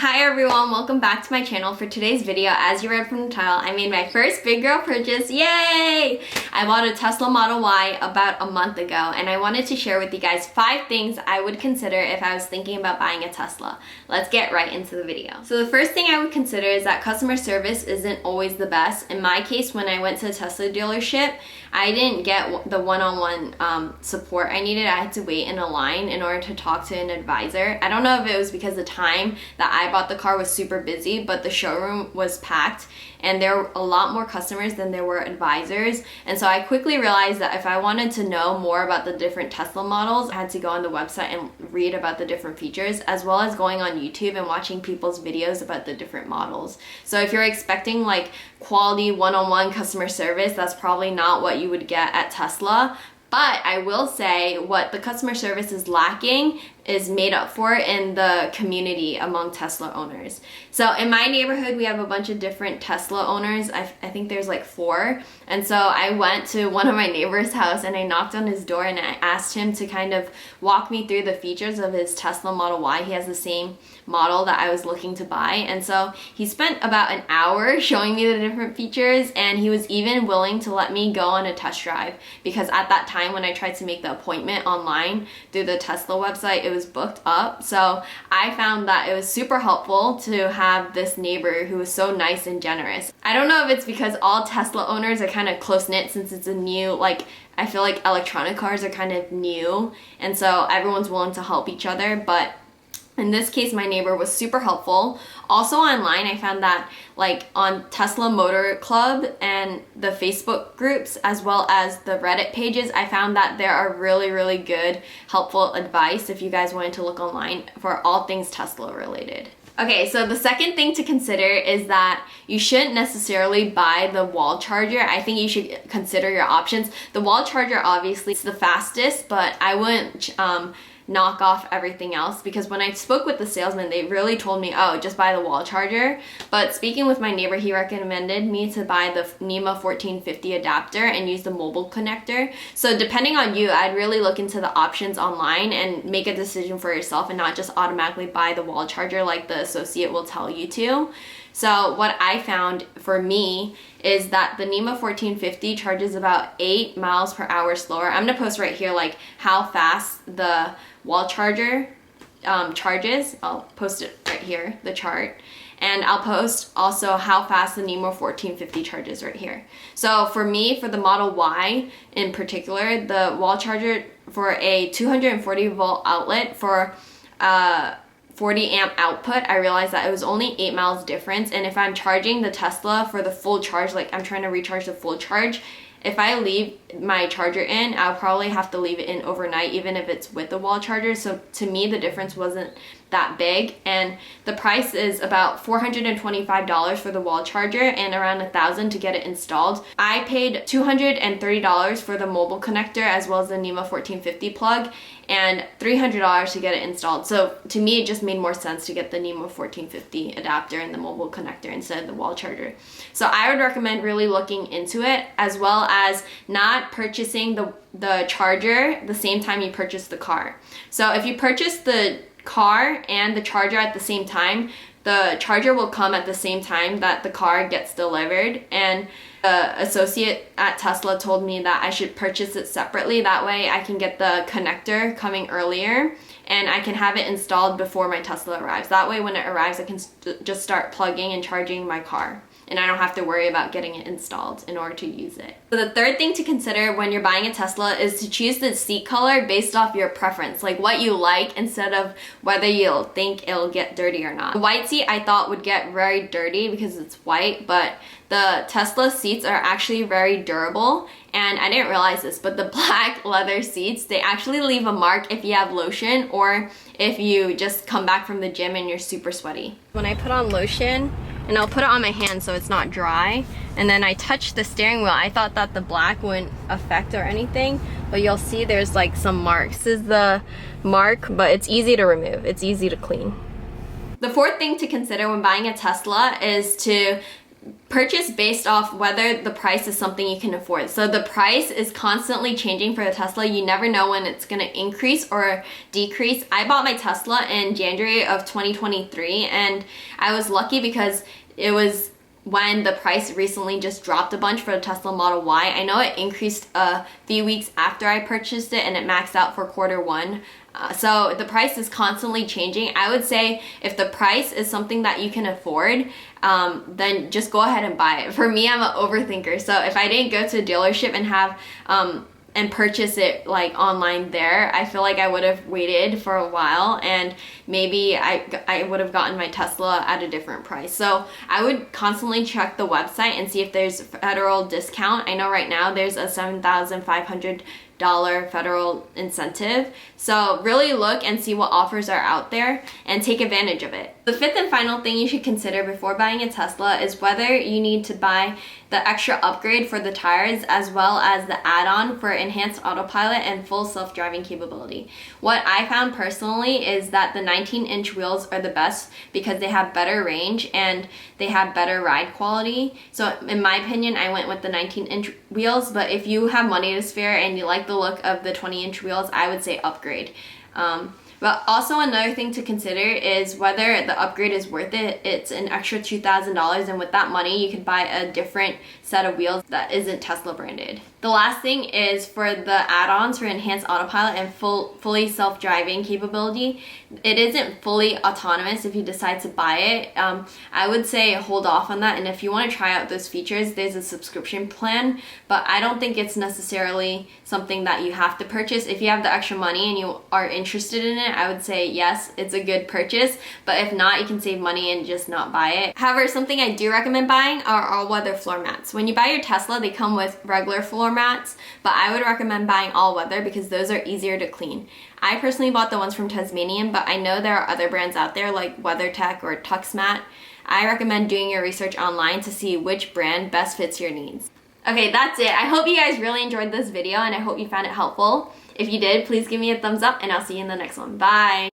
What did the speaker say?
Hi everyone, welcome back to my channel. For today's video, as you read from the title, I made my first big girl purchase. Yay! I bought a Tesla Model Y about a month ago, and I wanted to share with you guys 5 things I would consider if I was thinking about buying a Tesla. Let's get right into the video. So the first thing I would consider is that customer service isn't always the best. In my case, when I went to a Tesla dealership, I didn't get the one-on-one support I needed. I had to wait in a line in order to talk to an advisor. I don't know if it was because the time that I bought the car was super busy, but the showroom was packed and there were a lot more customers than there were advisors. And so I quickly realized that if I wanted to know more about the different Tesla models, I had to go on the website and read about the different features, as well as going on YouTube and watching people's videos about the different models. So if you're expecting like quality one-on-one customer service, that's probably not what you would get at Tesla. But I will say what the customer service is lacking is made up for in the community among Tesla owners. So in my neighborhood, we have a bunch of different Tesla owners. I think there's like 4. And so I went to one of my neighbor's house and I knocked on his door and I asked him to kind of walk me through the features of his Tesla Model Y. He has the same model that I was looking to buy. And so he spent about an hour showing me the different features, and he was even willing to let me go on a test drive, because at that time when I tried to make the appointment online through the Tesla website, it was booked up. So I found that it was super helpful to have this neighbor who was so nice and generous. I don't know if it's because all Tesla owners are kind of close-knit, since it's a new, I feel like electronic cars are kind of new, and so everyone's willing to help each other. But in this case, my neighbor was super helpful. Also online, I found that on Tesla Motor Club and the Facebook groups, as well as the Reddit pages, I found that there are really, really good, helpful advice if you guys wanted to look online for all things Tesla related. Okay, so the second thing to consider is that you shouldn't necessarily buy the wall charger. I think you should consider your options. The wall charger obviously is the fastest, but I wouldn't knock off everything else, because when I spoke with the salesman, they really told me, oh, just buy the wall charger. But speaking with my neighbor, he recommended me to buy the NEMA 1450 adapter and use the mobile connector. So depending on you, I'd really look into the options online and make a decision for yourself, and not just automatically buy the wall charger like the associate will tell you to. So what I found for me is that the NEMA 1450 charges about 8 miles per hour slower. I'm gonna post right here how fast the wall charger charges. I'll post it right here, the chart. And I'll post also how fast the NEMA 1450 charges right here. So for me, for the Model Y in particular, the wall charger for a 240 volt outlet for 40 amp output, I realized that it was only 8 miles difference. And if I'm charging the Tesla for the full charge, I'm trying to recharge the full charge, if I leave my charger in, I'll probably have to leave it in overnight, even if it's with the wall charger. So to me, the difference wasn't that big. And the price is about $425 for the wall charger and around $1,000 to get it installed. I paid $230 for the mobile connector, as well as the NEMA 1450 plug, and $300 to get it installed. So to me, it just made more sense to get the NEMA 1450 adapter and the mobile connector instead of the wall charger. So I would recommend really looking into it, as well as not purchasing the charger the same time you purchase the car. So if you purchase the car and the charger at the same time, the charger will come at the same time that the car gets delivered. And the associate at Tesla told me that I should purchase it separately. That way I can get the connector coming earlier and I can have it installed before my Tesla arrives. That way when it arrives, I can just start plugging and charging my car, and I don't have to worry about getting it installed in order to use it. So the third thing to consider when you're buying a Tesla is to choose the seat color based off your preference, like what you like, instead of whether you'll think it'll get dirty or not. The white seat I thought would get very dirty because it's white, but the Tesla seats are actually very durable. And I didn't realize this, but the black leather seats, they actually leave a mark if you have lotion or if you just come back from the gym and you're super sweaty. When I put on lotion, and I'll put it on my hand so it's not dry, and then I touch the steering wheel, I thought that the black wouldn't affect or anything, but you'll see there's some marks. This is the mark, but it's easy to remove. It's easy to clean. The fourth thing to consider when buying a Tesla is to purchase based off whether the price is something you can afford. So the price is constantly changing for the Tesla. You never know when it's gonna increase or decrease. I bought my Tesla in January of 2023, and I was lucky because it was when the price recently just dropped a bunch for the Tesla Model Y. I know it increased a few weeks after I purchased it, and it maxed out for Q1. So the price is constantly changing. I would say if the price is something that you can afford, then just go ahead and buy it. For me, I'm an overthinker. So if I didn't go to a dealership and have and purchase it like online there, I feel like I would have waited for a while, and maybe I would have gotten my Tesla at a different price. So I would constantly check the website and see if there's federal discount. I know right now there's a $7,500 federal incentive. So really look and see what offers are out there and take advantage of it. The fifth and final thing you should consider before buying a Tesla is whether you need to buy the extra upgrade for the tires as well as the add-on for enhanced autopilot and full self-driving capability. What I found personally is that the 19-inch wheels are the best because they have better range and they have better ride quality. So in my opinion, I went with the 19-inch wheels, but if you have money to spare and you like the look of the 20-inch wheels, I would say upgrade. But also another thing to consider is whether the upgrade is worth it. It's an extra $2,000, and with that money you can buy a different set of wheels that isn't Tesla branded. The last thing is for the add-ons for enhanced autopilot and fully self-driving capability. It isn't fully autonomous if you decide to buy it. I would say hold off on that, and if you want to try out those features, there's a subscription plan, but I don't think it's necessarily something that you have to purchase. If you have the extra money and you are interested in it, I would say yes, it's a good purchase, but if not, you can save money and just not buy it. However, something I do recommend buying are all-weather floor mats. When you buy your Tesla, they come with regular floor mats, but I would recommend buying all-weather because those are easier to clean. I personally bought the ones from Tasmanian, but I know there are other brands out there like WeatherTech or TuxMat. I recommend doing your research online to see which brand best fits your needs. Okay, that's it. I hope you guys really enjoyed this video and I hope you found it helpful. If you did, please give me a thumbs up and I'll see you in the next one. Bye!